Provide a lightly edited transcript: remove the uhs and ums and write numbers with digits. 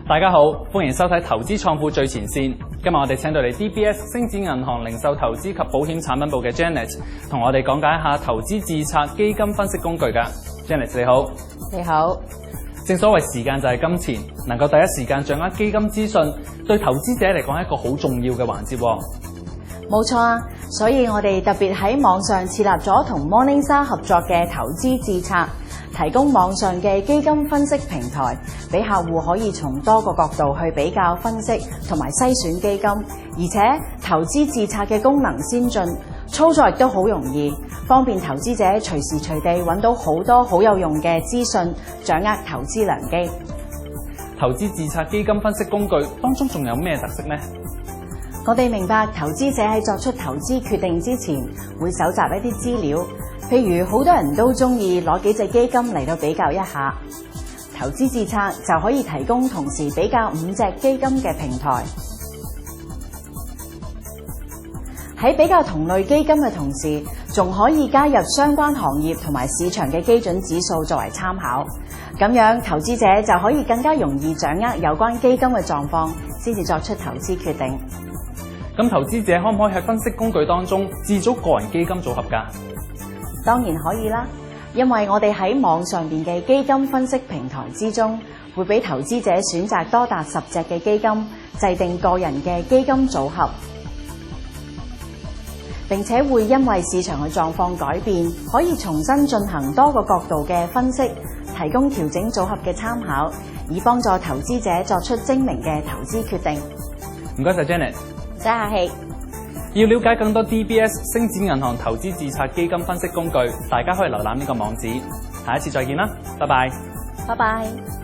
大家好，歡迎收睇投資創富最前線。今日我哋請到嚟 DBS 星展銀行零售投資及保險產品部嘅 Janet， 同我哋講解一下投資自冊基金分析工具㗎。Janet 你好。你好。正所謂時間就係金錢，能夠第一時間掌握基金資訊，對投資者嚟講係一個好重要嘅環節喎。冇錯啊，所以我哋特別喺網上設立咗同 Morningstar 合作嘅投資自冊，提供網上嘅基金分析平台，俾客戶可以從多個角度去比較分析同埋篩選基金，而且投資自冊嘅功能先進，操作亦都好容易，方便投資者隨時隨地揾到好多好有用嘅資訊，掌握投資良機。投資自冊基金分析工具當中仲有咩特色呢？我哋明白投資者喺作出投資決定之前，會搜集一啲資料，譬如好多人都中意攞幾隻基金嚟到比較一下。投資自冊就可以提供同時比較5隻基金嘅平台。喺比較同類基金嘅同時，仲可以加入相關行業同埋市場嘅基準指數作為參考，咁樣投資者就可以更加容易掌握有關基金嘅狀況，先至作出投資決定。咁投資者可唔可以喺分析工具當中自組個人基金組合㗎？當然可以啦，因為我哋喺網上邊嘅基金分析平台之中，會俾投資者選擇多達10隻嘅基金，制定個人嘅基金組合，並且會因為市場嘅狀況改變，可以重新進行多個角度嘅分析，提供調整組合嘅參考，以幫助投資者作出精明嘅投資決定。唔該晒 Janet。唔使客氣。要了解更多 DBS 星展銀行投資自冊基金分析工具，大家可以瀏覽呢個網址。下一次再見啦，拜拜。拜拜。